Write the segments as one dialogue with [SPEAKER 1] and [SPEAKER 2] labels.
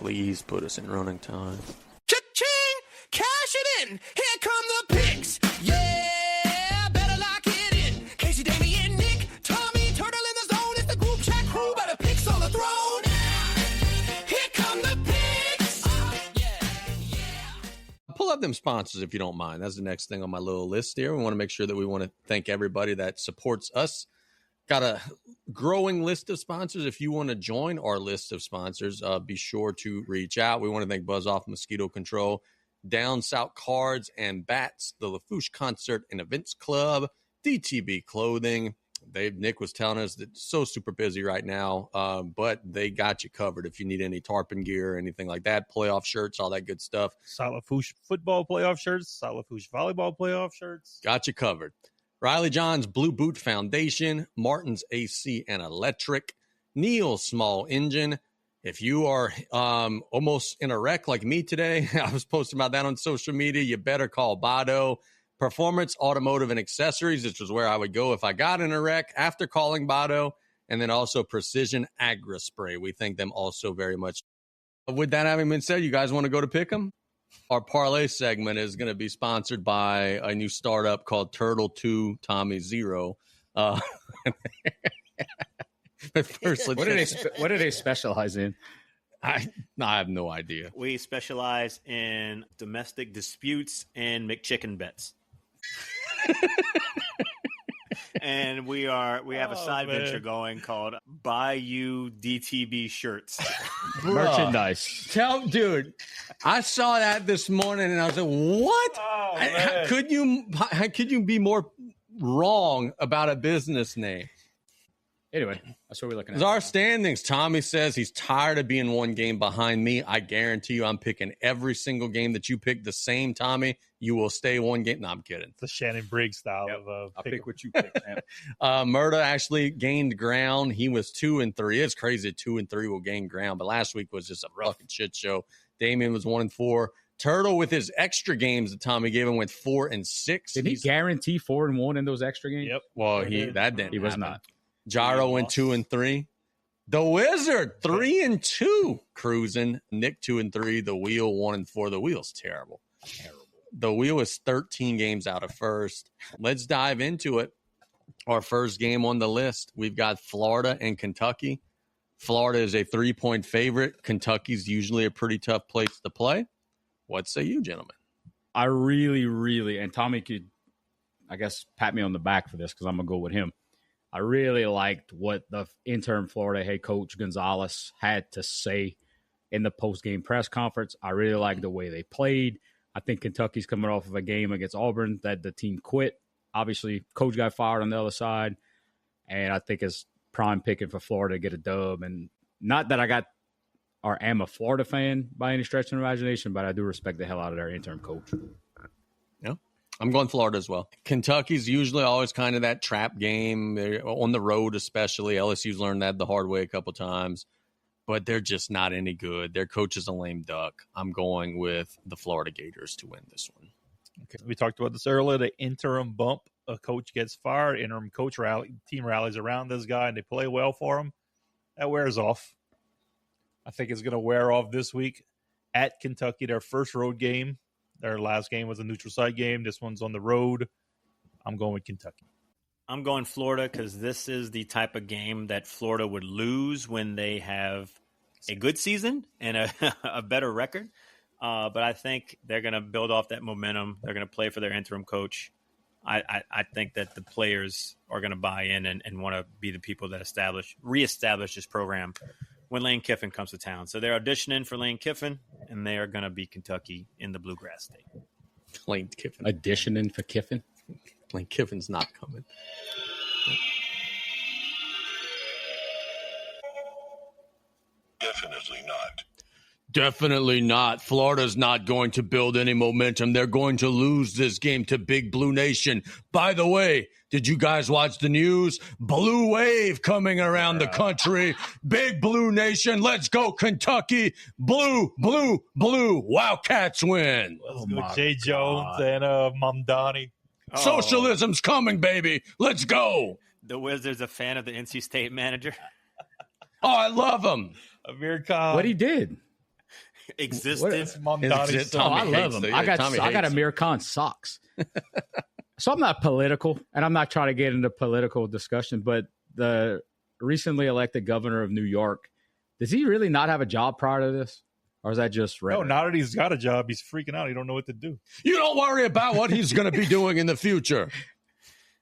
[SPEAKER 1] Please put us in running time.
[SPEAKER 2] Cha-ching! Cash it in! Here come the picks! Yeah! Better lock it in! Casey, Damian, Nick, Tommy, Turtle in the zone. It's the group chat crew. Better picks on the throne. Here come the picks!
[SPEAKER 1] Pull up them sponsors if you don't mind. That's the next thing on my little list here. We want to make sure that we want to thank everybody that supports us. Got a growing list of sponsors. If you want to join our list of sponsors, be sure to reach out. We want to thank Buzz Off Mosquito Control, Down South Cards and Bats, the LaFouche Concert and Events Club, DTB Clothing. Nick was telling us that it's so super busy right now, but they got you covered if you need any tarpon gear or anything like that, playoff shirts, all that good stuff.
[SPEAKER 3] LaFouche football playoff shirts, LaFouche volleyball playoff shirts.
[SPEAKER 1] Got you covered. Riley John's Blue Boot Foundation, Martin's AC and Electric, Neil's Small Engine. If you are almost in a wreck like me today, I was posting about that on social media, you better call Bado. Performance, Automotive, and Accessories, which was where I would go if I got in a wreck after calling Bado. And then also Precision Agri Spray. We thank them also very much. With that having been said, you guys want to go to pick 'em? Our parlay segment is going to be sponsored by a new startup called Turtle 2 Tommy 0. But first,
[SPEAKER 4] What do they specialize in?
[SPEAKER 1] I have no idea.
[SPEAKER 5] We specialize in domestic disputes and McChicken bets. And we have a side venture going called BYU DTB shirts.
[SPEAKER 4] Merchandise.
[SPEAKER 1] Dude, I saw that this morning and I was like, what? How could you be more wrong about a business name?
[SPEAKER 4] Anyway, that's what we're looking at.
[SPEAKER 1] Our standings. Tommy says he's tired of being one game behind me. I guarantee you I'm picking every single game that you pick the same, Tommy. You will stay one game. No, I'm kidding.
[SPEAKER 3] It's a Shannon Briggs style of
[SPEAKER 4] I'll pick what you pick, man.
[SPEAKER 1] Murda actually gained ground. He was 2-3. It's crazy that 2-3 will gain ground, but last week was just a fucking shit show. Damian was 1-4. Turtle with his extra games that Tommy gave him went 4-6.
[SPEAKER 4] Did he guarantee 4-1 in those extra games?
[SPEAKER 3] Yep.
[SPEAKER 1] Well, that didn't.
[SPEAKER 4] He was
[SPEAKER 1] happen.
[SPEAKER 4] not.
[SPEAKER 1] Gyro went 2-3. The Wizard 3-2 cruising. Nick 2-3. The Wheel 1-4. The Wheel's terrible. The Wheel is 13 games out of first. Let's dive into it. Our first game on the list, we've got Florida and Kentucky. Florida is a 3-point favorite. Kentucky's usually a pretty tough place to play. What say you, gentlemen?
[SPEAKER 4] I really, and Tommy could, I guess, pat me on the back for this because I'm going to go with him. I really liked what the interim Florida head coach Gonzalez had to say in the post-game press conference. I really liked the way they played. I think Kentucky's coming off of a game against Auburn that the team quit. Obviously, coach got fired on the other side, and I think it's prime picking for Florida to get a dub. And not that I am a Florida fan by any stretch of the imagination, but I do respect the hell out of their interim coach.
[SPEAKER 1] Yeah. I'm going Florida as well. Kentucky's usually always kind of that trap game. They're on the road, especially. LSU's learned that the hard way a couple times, but they're just not any good. Their coach is a lame duck. I'm going with the Florida Gators to win this one.
[SPEAKER 3] Okay. We talked about this earlier, the interim bump. A coach gets fired, interim coach team rallies around this guy, and they play well for him. That wears off. I think it's going to wear off this week at Kentucky, their first road game. Their last game was a neutral site game. This one's on the road. I'm going with Kentucky.
[SPEAKER 5] I'm going Florida because this is the type of game that Florida would lose when they have a good season and a better record. But I think they're going to build off that momentum. They're going to play for their interim coach. I think that the players are going to buy in and want to be the people that reestablish this program when Lane Kiffin comes to town. So they're auditioning for Lane Kiffin, and they are going to beat Kentucky in the Bluegrass State.
[SPEAKER 1] Lane Kiffin.
[SPEAKER 4] Auditioning for Kiffin?
[SPEAKER 1] Lane Kiffin's not coming.
[SPEAKER 6] Definitely not.
[SPEAKER 1] Definitely not. Florida's not going to build any momentum. They're going to lose this game to Big Blue Nation. By the way, did you guys watch the news? Blue wave coming around the country. Big Blue Nation. Let's go, Kentucky. Blue, blue, blue. Wildcats win.
[SPEAKER 3] Let's go, Jay Jones and Mamdani.
[SPEAKER 1] Socialism's coming, baby. Let's go.
[SPEAKER 5] The Wizards a fan of the NC State manager.
[SPEAKER 1] Oh, I love him.
[SPEAKER 3] Amir Khan.
[SPEAKER 4] What he did?
[SPEAKER 5] Existed.
[SPEAKER 3] Mamdani's
[SPEAKER 4] Oh, I love him. I got Amir Khan socks. So I'm not political, and I'm not trying to get into political discussion, but the recently elected governor of New York, does he really not have a job prior to this? Or is that just rhetoric?
[SPEAKER 3] No, now that he's got a job, he's freaking out. He don't know what to do.
[SPEAKER 1] You don't worry about what he's going to be doing in the future.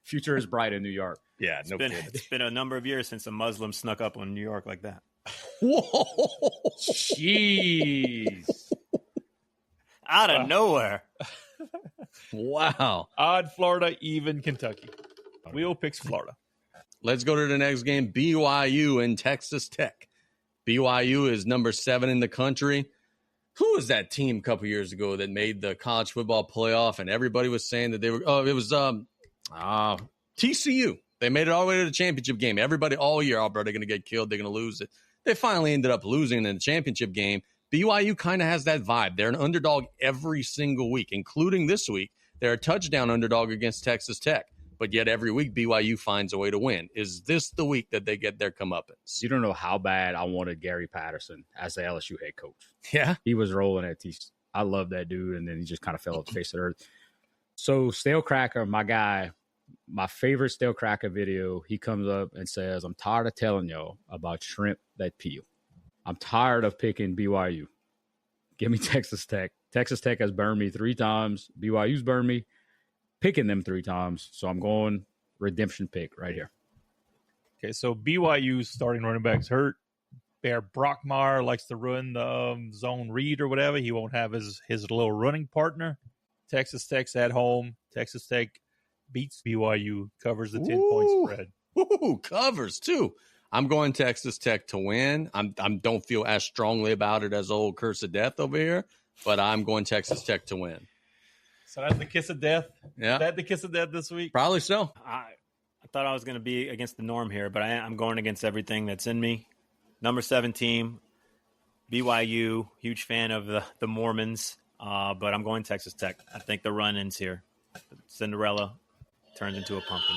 [SPEAKER 4] Future is bright in New York.
[SPEAKER 1] Yeah,
[SPEAKER 5] It's been a number of years since a Muslim snuck up on New York like that.
[SPEAKER 1] Whoa.
[SPEAKER 4] Jeez.
[SPEAKER 5] Out of nowhere.
[SPEAKER 1] Wow.
[SPEAKER 3] Odd Florida, even Kentucky. Wheel picks Florida.
[SPEAKER 1] Let's go to the next game, BYU and Texas Tech. BYU is number 7 in the country. Who was that team a couple years ago that made the college football playoff? And everybody was saying that they were. Oh, it was TCU. They made it all the way to the championship game. Everybody all year, they're going to get killed. They're going to lose it. They finally ended up losing in the championship game. BYU kind of has that vibe. They're an underdog every single week, including this week. They're a touchdown underdog against Texas Tech. But yet every week BYU finds a way to win. Is this the week that they get their comeuppance?
[SPEAKER 4] You don't know how bad I wanted Gary Patterson as the LSU head coach.
[SPEAKER 1] Yeah.
[SPEAKER 4] He was rolling at TC. I love that dude, and then he just kind of fell off the face of the earth. So Stale Cracker, my guy, my favorite Stale Cracker video, he comes up and says, I'm tired of telling y'all about shrimp that peel. I'm tired of picking BYU. Give me Texas Tech. Texas Tech has burned me 3 times. BYU's burned me. Picking them 3 times. So I'm going redemption pick right here.
[SPEAKER 3] Okay, so BYU's starting running back's hurt. Bear Brockmar likes to run the zone read or whatever. He won't have his little running partner. Texas Tech's at home. Texas Tech beats BYU, covers the 10-point spread.
[SPEAKER 1] Ooh, covers too. I'm going Texas Tech to win. I don't feel as strongly about it as old Curse of Death over here, but I'm going Texas Tech to win.
[SPEAKER 3] So that's the kiss of death.
[SPEAKER 1] Yeah.
[SPEAKER 3] Is that the kiss of death this week?
[SPEAKER 1] Probably so.
[SPEAKER 5] I thought I was going to be against the norm here, but I'm going against everything that's in me. Number 7 team, BYU, huge fan of the Mormons, but I'm going Texas Tech. I think the run ends here. Cinderella turns into a pumpkin.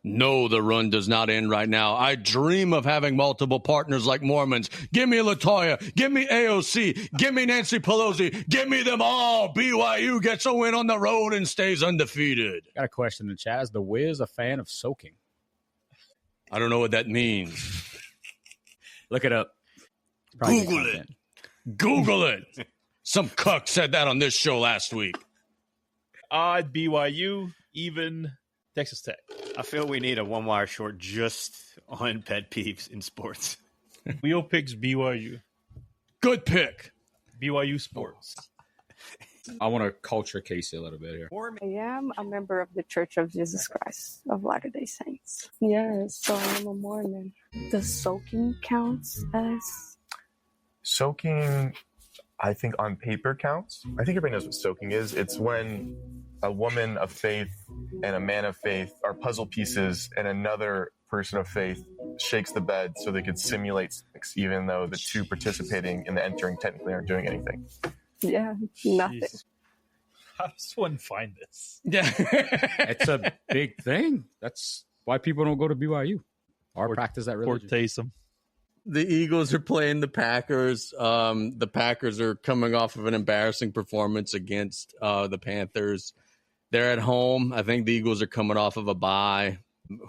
[SPEAKER 1] No, the run does not end right now. I dream of having multiple partners like Mormons. Give me LaToya. Give me AOC. Give me Nancy Pelosi. Give me them all. BYU gets a win on the road and stays undefeated.
[SPEAKER 4] Got a question in the chat. Is the Wiz a fan of soaking?
[SPEAKER 1] I don't know what that means.
[SPEAKER 4] Look it up.
[SPEAKER 1] Google it. Google it. Some cuck said that on this show last week.
[SPEAKER 3] Odd BYU, even Texas Tech.
[SPEAKER 5] I feel we need a one-wire short just on pet peeves in sports.
[SPEAKER 3] Wheel picks BYU.
[SPEAKER 1] Good pick.
[SPEAKER 3] BYU sports.
[SPEAKER 4] I want to culture case a little bit here.
[SPEAKER 6] I am a member of the Church of Jesus Christ of Latter-day Saints. Yes, so I'm a Mormon. The soaking counts as?
[SPEAKER 7] Soaking, I think on paper counts. I think everybody knows what soaking is. It's when a woman of faith and a man of faith are puzzle pieces and another person of faith shakes the bed so they could simulate sex, even though the two participating in the entering technically aren't doing anything.
[SPEAKER 6] Yeah, nothing.
[SPEAKER 3] Jeez. How does one find this?
[SPEAKER 1] Yeah.
[SPEAKER 4] It's a big thing. That's why people don't go to BYU or practice that religion.
[SPEAKER 3] Poor Taysom.
[SPEAKER 1] The Eagles are playing the Packers. The Packers are coming off of an embarrassing performance against the Panthers. They're at home. I think the Eagles are coming off of a bye.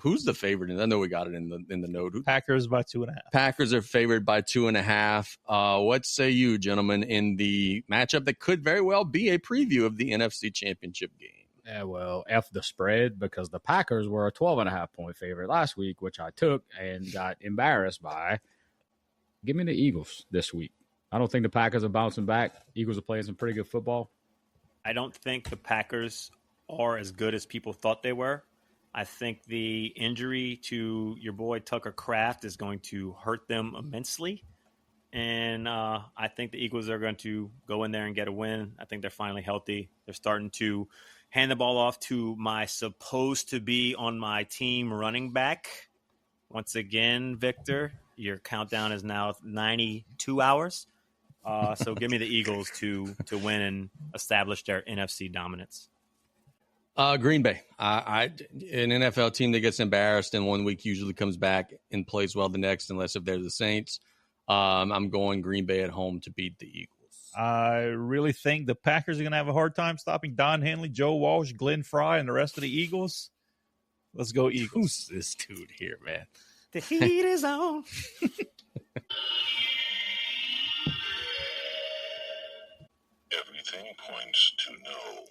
[SPEAKER 1] Who's the favorite? I know we got it in the note.
[SPEAKER 3] Packers by 2.5.
[SPEAKER 1] Packers are favored by 2.5. What say you, gentlemen, in the matchup that could very well be a preview of the NFC Championship game?
[SPEAKER 4] Yeah, well, F the spread because the Packers were a 12.5-point favorite last week, which I took and got embarrassed by. Give me the Eagles this week. I don't think the Packers are bouncing back. Eagles are playing some pretty good football.
[SPEAKER 5] I don't think the Packers are as good as people thought they were. I think the injury to your boy Tucker Kraft is going to hurt them immensely. And I think the Eagles are going to go in there and get a win. I think they're finally healthy. They're starting to hand the ball off to my supposed to be on my team running back. Once again, Victor, your countdown is now 92 hours. So give me the Eagles to win and establish their NFC dominance.
[SPEAKER 1] Green Bay. An NFL team that gets embarrassed in 1 week usually comes back and plays well the next, unless if they're the Saints. I'm going Green Bay at home to beat the Eagles.
[SPEAKER 3] I really think the Packers are going to have a hard time stopping Don Henley, Joe Walsh, Glenn Fry, and the rest of the Eagles. Let's go Eagles.
[SPEAKER 1] Who's this dude here, man?
[SPEAKER 5] The heat is on.
[SPEAKER 8] Everything points to no.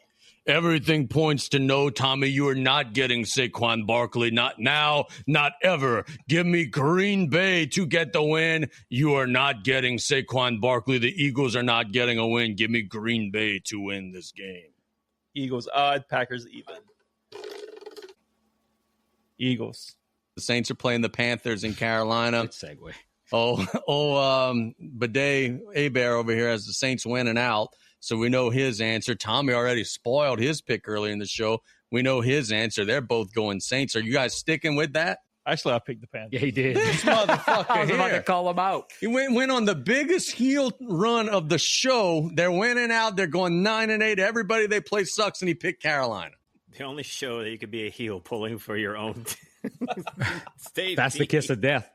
[SPEAKER 1] Everything points to no, Tommy. You are not getting Saquon Barkley. Not now, not ever. Give me Green Bay to get the win. You are not getting Saquon Barkley. The Eagles are not getting a win. Give me Green Bay to win this game.
[SPEAKER 3] Eagles odd, Packers even. Eagles.
[SPEAKER 1] The Saints are playing the Panthers in Carolina.
[SPEAKER 4] Good segue.
[SPEAKER 1] Bidet A-Bear over here has the Saints winning out. So we know his answer. Tommy already spoiled his pick earlier in the show. We know his answer. They're both going Saints. Are you guys sticking with that?
[SPEAKER 3] Actually, I picked the Panthers.
[SPEAKER 4] Yeah, he did.
[SPEAKER 1] This motherfucker
[SPEAKER 4] I was about
[SPEAKER 1] here.
[SPEAKER 4] to call him out.
[SPEAKER 1] He went on the biggest heel run of the show. They're winning out. They're going 9-8. Everybody they play sucks, and he picked Carolina.
[SPEAKER 5] The only show that you could be a heel pulling for your own state.
[SPEAKER 4] That's the kiss of death.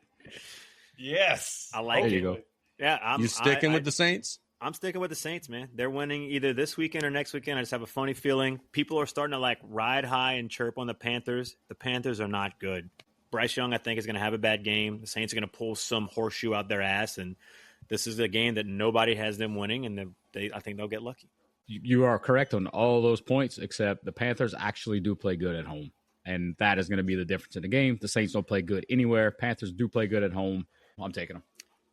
[SPEAKER 3] Yes.
[SPEAKER 5] I like
[SPEAKER 4] There
[SPEAKER 5] it.
[SPEAKER 4] you go.
[SPEAKER 5] Yeah,
[SPEAKER 1] You sticking with the Saints?
[SPEAKER 5] I'm sticking with the Saints, man. They're winning either this weekend or next weekend. I just have a funny feeling. People are starting to ride high and chirp on the Panthers. The Panthers are not good. Bryce Young, I think, is going to have a bad game. The Saints are going to pull some horseshoe out their ass, and this is a game that nobody has them winning, and I think they'll get lucky.
[SPEAKER 4] You are correct on all those points, except the Panthers actually do play good at home, and that is going to be the difference in the game. The Saints don't play good anywhere. Panthers do play good at home. I'm taking them.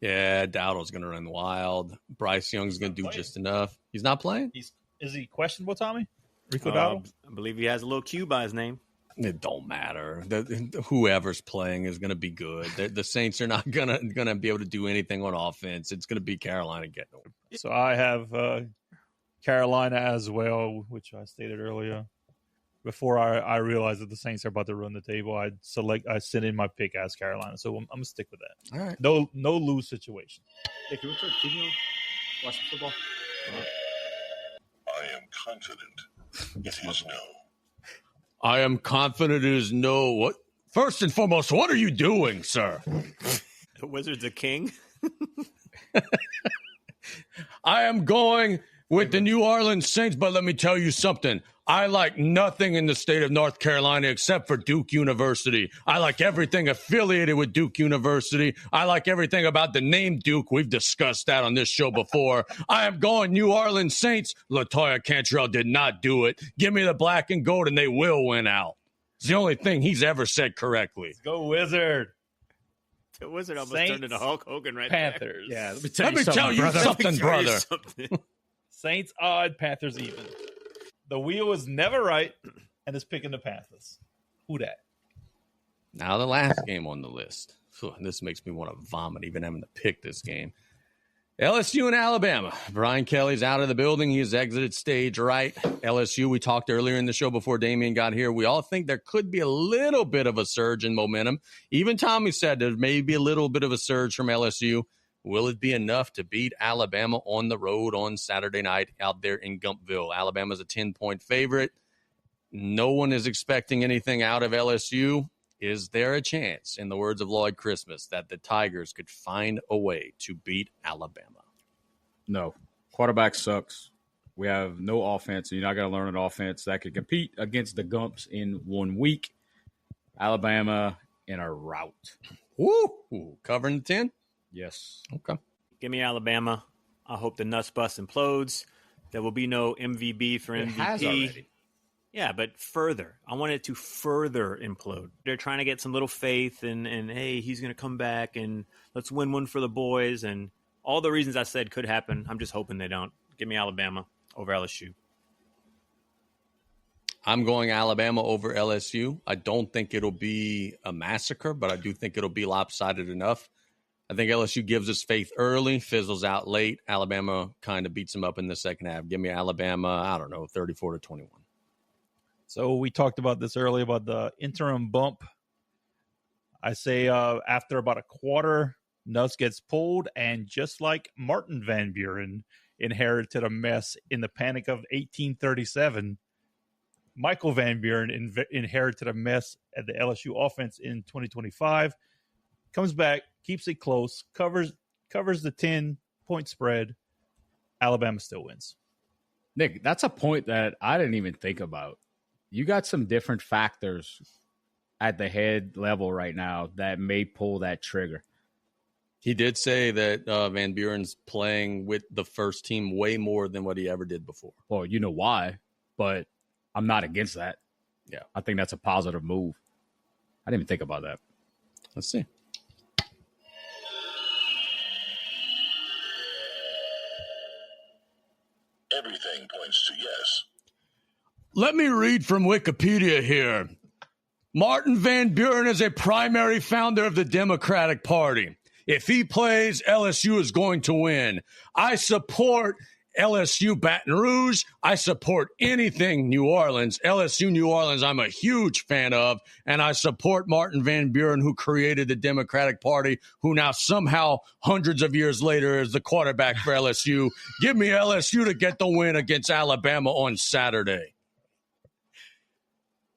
[SPEAKER 1] Yeah, Dowdle's going to run wild. Bryce Young's going to do just enough. He's not playing?
[SPEAKER 3] Is he questionable, Tommy? Rico Dowdle?
[SPEAKER 5] I believe he has a little Q by his name.
[SPEAKER 1] It don't matter. Whoever's playing is going to be good. The Saints are not going to be able to do anything on offense. It's going to be Carolina getting them.
[SPEAKER 3] So I have Carolina as well, which I stated earlier. Before I realized that the Saints are about to run the table, I sent in my pick as Carolina. So I'm going to stick with that.
[SPEAKER 1] All right.
[SPEAKER 3] No lose situation.
[SPEAKER 4] Hey, can we turn the TV on? Watch the football?
[SPEAKER 8] I am confident it is no.
[SPEAKER 1] I am confident it is no. What? First and foremost, what are you doing, sir?
[SPEAKER 5] The Wizards are king.
[SPEAKER 1] I am going with the New Orleans Saints, but let me tell you something. I like nothing in the state of North Carolina except for Duke University. I like everything affiliated with Duke University. I like everything about the name Duke. We've discussed that on this show before. I am going New Orleans Saints. LaToya Cantrell did not do it. Give me the black and gold, and they will win out. It's the only thing he's ever said correctly.
[SPEAKER 3] Let's go Wizard.
[SPEAKER 5] The Wizard almost
[SPEAKER 3] Saints,
[SPEAKER 5] turned into Hulk Hogan right
[SPEAKER 3] Panthers.
[SPEAKER 4] Yeah, let me
[SPEAKER 1] Let me tell you something, brother.
[SPEAKER 3] Saints odd, Panthers even. The wheel is never right, and it's picking the Panthers. Who that?
[SPEAKER 1] Now the last game on the list. This makes me want to vomit even having to pick this game. LSU and Alabama. Brian Kelly's out of the building. He has exited stage right. LSU, we talked earlier in the show before Damian got here. We all think there could be a little bit of a surge in momentum. Even Tommy said there may be a little bit of a surge from LSU. Will it be enough to beat Alabama on the road on Saturday night out there in Gumpville? Alabama's a 10-point favorite. No one is expecting anything out of LSU. Is there a chance, in the words of Lloyd Christmas, that the Tigers could find a way to beat Alabama?
[SPEAKER 4] No. Quarterback sucks. We have no offense, and you're not going to learn an offense that could compete against the Gumps in 1 week. Alabama in a rout.
[SPEAKER 1] Woo! Covering the 10?
[SPEAKER 4] Yes.
[SPEAKER 1] Okay.
[SPEAKER 5] Give me Alabama. I hope the Nussbus implodes. There will be no MVB for MVP.
[SPEAKER 4] It has already.
[SPEAKER 5] Yeah, but further. I want it to further implode. They're trying to get some little faith and hey, he's going to come back and let's win one for the boys. And all the reasons I said could happen. I'm just hoping they don't. Give me Alabama over LSU.
[SPEAKER 1] I'm going Alabama over LSU. I don't think it'll be a massacre, but I do think it'll be lopsided enough. I think LSU gives us faith early, fizzles out late. Alabama kind of beats them up in the second half. Give me Alabama, I don't know, 34-21.
[SPEAKER 3] So we talked about this earlier about the interim bump. I say after about a quarter, Nuss gets pulled, and just like Martin Van Buren inherited a mess in the Panic of 1837, Michael Van Buren inherited a mess at the LSU offense in 2025. Comes back, keeps it close, covers the 10-point spread. Alabama still wins.
[SPEAKER 4] Nick, that's a point that I didn't even think about. You got some different factors at the head level right now that may pull that trigger.
[SPEAKER 1] He did say that Van Buren's playing with the first team way more than what he ever did before.
[SPEAKER 4] Well, you know why, but I'm not against that.
[SPEAKER 1] Yeah.
[SPEAKER 4] I think that's a positive move. I didn't even think about that.
[SPEAKER 1] Let's see.
[SPEAKER 8] Everything points to yes.
[SPEAKER 1] Let me read from Wikipedia here. Martin Van Buren is a primary founder of the Democratic Party. If he plays, LSU is going to win. I support LSU Baton Rouge. I support anything New Orleans. LSU New Orleans I'm a huge fan of, and I support Martin Van Buren, who created the Democratic Party, who now somehow hundreds of years later is the quarterback for LSU. Give me LSU to get the win against Alabama on Saturday.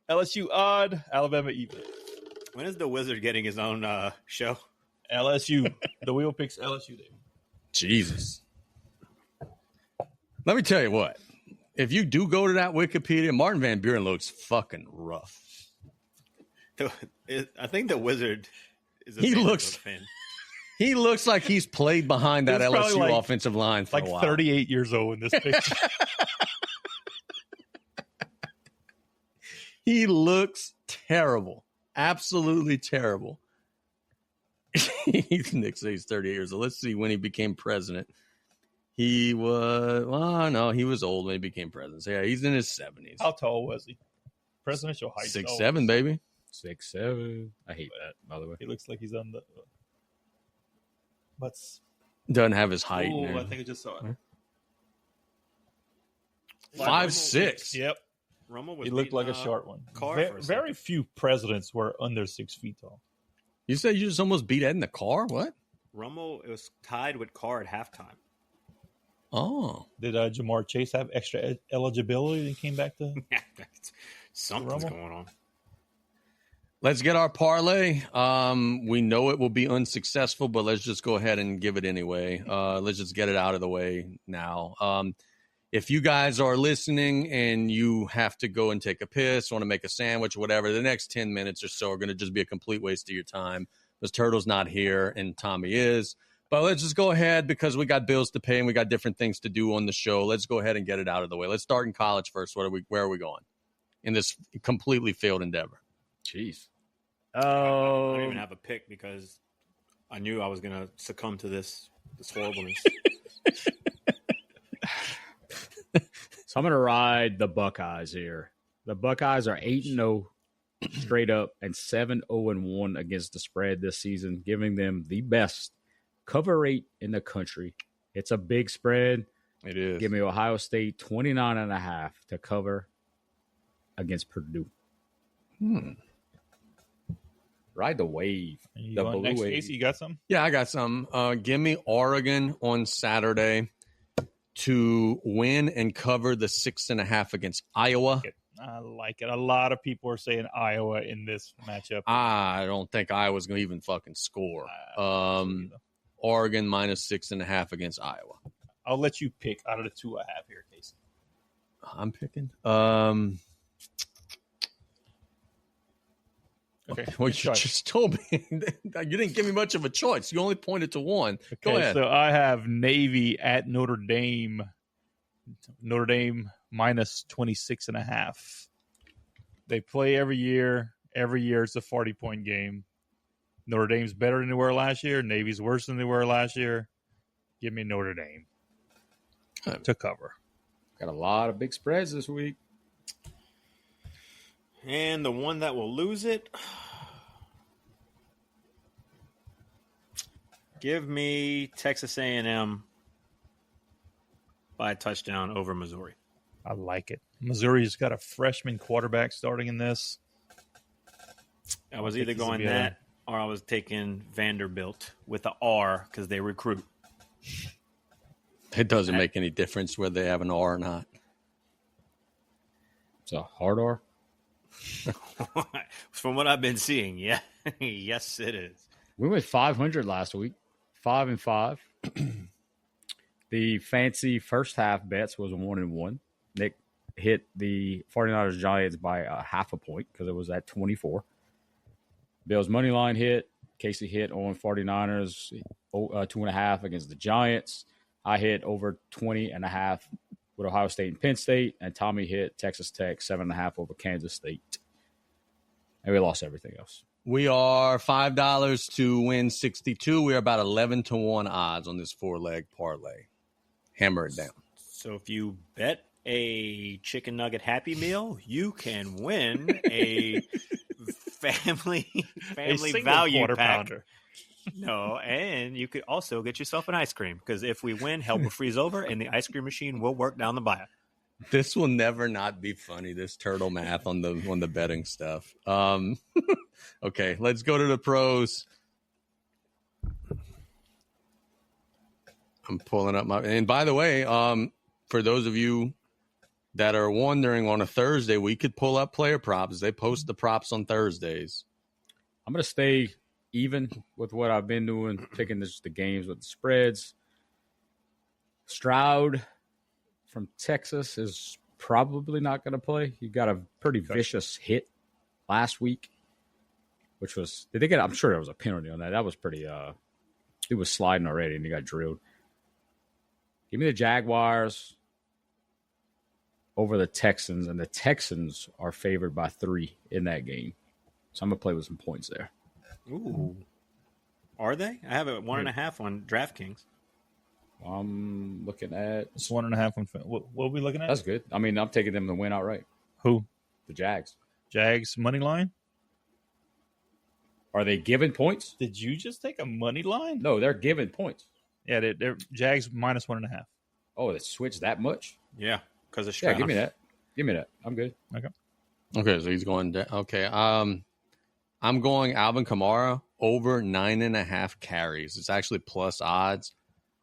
[SPEAKER 3] LSU odd, Alabama even.
[SPEAKER 5] When is the Wizard getting his own show?
[SPEAKER 3] LSU. The wheel picks LSU. David.
[SPEAKER 1] Jesus. Let me tell you what. If you do go to that Wikipedia, Martin Van Buren looks fucking rough.
[SPEAKER 5] I think the Wizard is a fan.
[SPEAKER 1] He looks like he's played behind that LSU offensive line for a while.
[SPEAKER 3] 38 years old in this picture.
[SPEAKER 1] He looks terrible. Absolutely terrible. Nick says he's 38 years old. Let's see when he became president. He was, he was old when he became president. So yeah, he's in his 70s.
[SPEAKER 3] How tall was he? Presidential height.
[SPEAKER 1] 6'7", baby.
[SPEAKER 4] 6'7". I hate that, by the way.
[SPEAKER 3] He looks like he's on the. But
[SPEAKER 1] doesn't have his height.
[SPEAKER 3] Oh, I think I just saw it.
[SPEAKER 1] 5'6".
[SPEAKER 3] Yep.
[SPEAKER 5] Romo
[SPEAKER 3] he looked like a short one. Very few presidents were under 6 feet tall.
[SPEAKER 1] You said you just almost beat Ed in the car? What?
[SPEAKER 5] Romo was tied with Carr at halftime.
[SPEAKER 1] Oh.
[SPEAKER 3] Did Jamar Chase have extra eligibility and came back to
[SPEAKER 5] Something's going on.
[SPEAKER 1] Let's get our parlay. We know it will be unsuccessful, but let's just go ahead and give it anyway. Let's just get it out of the way now. If you guys are listening and you have to go and take a piss, want to make a sandwich, whatever, the next 10 minutes or so are going to just be a complete waste of your time because Turtle's not here and Tommy is. But let's just go ahead because we got bills to pay and we got different things to do on the show. Let's go ahead and get it out of the way. Let's start in college first. Where are we going in this completely failed endeavor?
[SPEAKER 4] Jeez.
[SPEAKER 5] I don't even have a pick because I knew I was going to succumb to this horribleness.
[SPEAKER 4] So I'm going to ride the Buckeyes here. The Buckeyes are 8-0 straight up and 7-0-1 against the spread this season, giving them the best cover rate in the country. It's a big spread.
[SPEAKER 1] It is.
[SPEAKER 4] Give me Ohio State 29.5 to cover against Purdue. Ride the wave.
[SPEAKER 3] You
[SPEAKER 4] the
[SPEAKER 3] going next,
[SPEAKER 4] wave.
[SPEAKER 3] Casey? You got some?
[SPEAKER 1] Yeah, I got some. Give me Oregon on Saturday to win and cover the 6.5 against Iowa.
[SPEAKER 3] I like it. A lot of people are saying Iowa in this matchup.
[SPEAKER 1] I don't think Iowa's going to even fucking score. Oregon minus 6.5 against Iowa.
[SPEAKER 3] I'll let you pick out of the 2 I have here, Casey.
[SPEAKER 1] I'm picking.
[SPEAKER 3] Okay.
[SPEAKER 1] Well, you just told me. You didn't give me much of a choice. You only pointed to one.
[SPEAKER 3] Okay,
[SPEAKER 1] Go ahead.
[SPEAKER 3] So I have Navy at Notre Dame. Notre Dame minus 26.5. They play every year. Every year it's a 40-point game. Notre Dame's better than they were last year. Navy's worse than they were last year. Give me Notre Dame to cover.
[SPEAKER 4] Got a lot of big spreads this week.
[SPEAKER 5] And the one that will lose it, give me Texas A&M by a touchdown over Missouri.
[SPEAKER 3] I like it. Missouri's got a freshman quarterback starting in this.
[SPEAKER 5] I was either going that or I was taking Vanderbilt with the R because they recruit.
[SPEAKER 1] It doesn't make any difference whether they have an R or not.
[SPEAKER 4] It's a hard R.
[SPEAKER 5] From what I've been seeing, yeah. Yes, it is.
[SPEAKER 4] We went 500 last week, 5-5. The fancy first half bets was a 1-1. Nick hit the 49ers Giants by a half a point because it was at 24. Bill's money line hit. Casey hit on 49ers 2.5 against the Giants. I hit over 20.5 with Ohio State and Penn State, and Tommy hit Texas Tech 7.5 over Kansas State. And we lost everything else.
[SPEAKER 1] We are $5 to win 62. We are about 11-1 odds on this 4-leg parlay. Hammer it down.
[SPEAKER 5] So if you bet a chicken nugget Happy Meal, you can win a family value pack.
[SPEAKER 3] Pounder.
[SPEAKER 5] No, and you could also get yourself an ice cream because if we win, hell will freeze over and the ice cream machine will work down the bio.
[SPEAKER 1] This will never not be funny. This turtle math on the betting stuff. Okay, let's go to the pros. I'm pulling up and by the way, for those of you that are wondering, on a Thursday, we could pull up player props. They post the props on Thursdays.
[SPEAKER 4] I'm going to stay even with what I've been doing, picking the games with the spreads. Stroud from Texas is probably not going to play. He got a pretty vicious hit last week, which was, did they get, I'm sure there was a penalty on that. That was pretty, he was sliding already and he got drilled. Give me the Jaguars over the Texans, and the Texans are favored by 3 in that game. So I'm going to play with some points there.
[SPEAKER 5] Ooh. Are they? I have a 1.5 on DraftKings.
[SPEAKER 4] I'm looking at...
[SPEAKER 3] It's 1.5 on... What are we looking at?
[SPEAKER 4] That's good. I mean, I'm taking them to win outright.
[SPEAKER 3] Who?
[SPEAKER 4] The Jags.
[SPEAKER 3] Jags money line?
[SPEAKER 4] Are they giving points?
[SPEAKER 3] Did you just take a money line?
[SPEAKER 4] No, they're giving points.
[SPEAKER 3] Yeah, they're Jags minus 1.5.
[SPEAKER 4] Oh, it switched that much?
[SPEAKER 5] Yeah, because of Stroud.
[SPEAKER 4] Yeah, give me that. Give me that. I'm good.
[SPEAKER 1] Okay, so he's going down. Okay, I'm going Alvin Kamara over 9.5 carries. It's actually plus odds.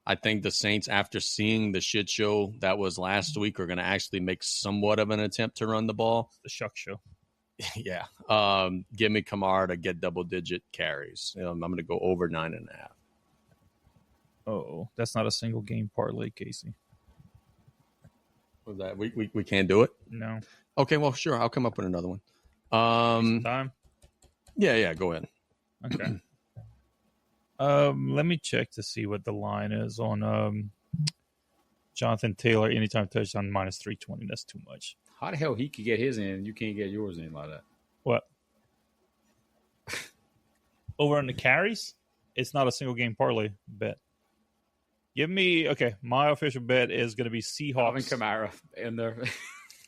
[SPEAKER 1] I think the Saints, after seeing the shit show that was last week, are going to actually make somewhat of an attempt to run the ball.
[SPEAKER 3] The shuck show.
[SPEAKER 1] Yeah. Give me Kamara to get double-digit carries. I'm going to go over 9.5.
[SPEAKER 3] Oh, that's not a single game parlay, Casey.
[SPEAKER 1] Was that we can't do it?
[SPEAKER 3] No.
[SPEAKER 1] Okay, well, sure. I'll come up with another one.
[SPEAKER 3] Time?
[SPEAKER 1] Yeah, go ahead.
[SPEAKER 3] Okay. Let me check to see what the line is on Jonathan Taylor anytime touchdown minus 320. That's too much.
[SPEAKER 4] How the hell he could get his in, you can't get yours in like that?
[SPEAKER 3] What? Over on the carries? It's not a single game parlay bet. Give me, okay, my official bet is going to be Seahawks.
[SPEAKER 4] Alvin Kamara in there.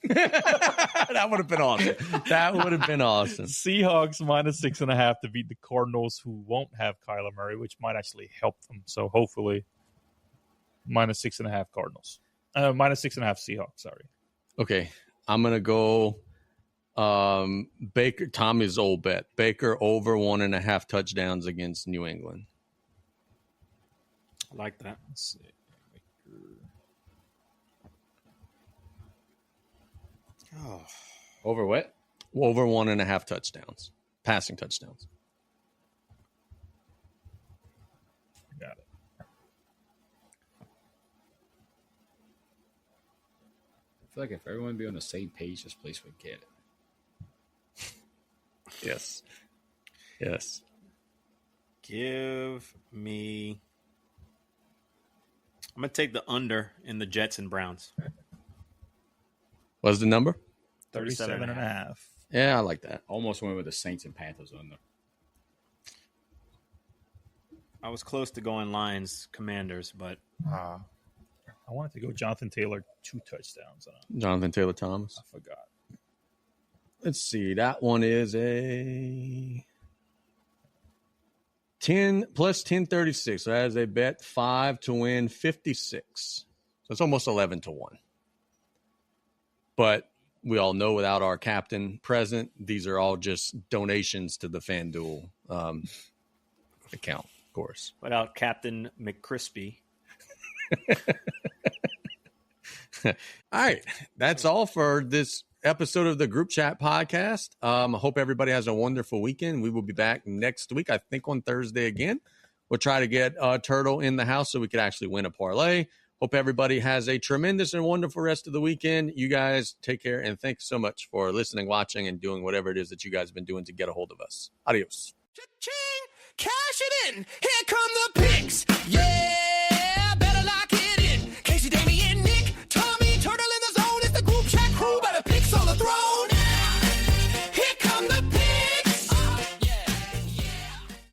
[SPEAKER 1] That would have been awesome. That would have been awesome.
[SPEAKER 3] Seahawks minus 6.5 to beat the Cardinals, who won't have Kyler Murray, which might actually help them. So hopefully, minus 6.5 Cardinals. Minus 6.5 Seahawks, sorry.
[SPEAKER 1] Okay, I'm going to go Baker, Tommy's old bet. Baker over 1.5 touchdowns against New England.
[SPEAKER 5] I like that.
[SPEAKER 3] Let's see.
[SPEAKER 5] Oh.
[SPEAKER 4] Over what?
[SPEAKER 1] Over 1.5 touchdowns. Passing touchdowns.
[SPEAKER 3] Got it.
[SPEAKER 4] I feel like if everyone be on the same page, this place would get it.
[SPEAKER 1] Yes. Yes.
[SPEAKER 5] Give me... I'm going to take the under in the Jets and Browns.
[SPEAKER 1] What's the number?
[SPEAKER 3] 37.5.
[SPEAKER 1] Yeah, I like that.
[SPEAKER 4] Almost went with the Saints and Panthers under.
[SPEAKER 5] I was close to going Lions, Commanders, but...
[SPEAKER 3] I wanted to go Jonathan Taylor 2 touchdowns.
[SPEAKER 1] Jonathan Taylor Thomas.
[SPEAKER 3] I forgot.
[SPEAKER 1] Let's see. That one is a 10 plus 1036. So as a bet, 5 to win 56. So it's almost 11-1. But we all know without our captain present, these are all just donations to the FanDuel account, of course.
[SPEAKER 5] Without Captain McCrispy.
[SPEAKER 1] All right. That's all for this episode of the Group Chat podcast. I hope everybody has a wonderful weekend. We will be back next week, I think on Thursday again. We'll try to get Turtle in the house so we could actually win a parlay. Hope everybody has a tremendous and wonderful rest of the weekend. You guys take care, and thanks so much for listening, watching, and doing whatever it is that you guys have been doing to get a hold of us. Adios.
[SPEAKER 2] Cha-ching! Cash it in! Here come the picks! Yeah!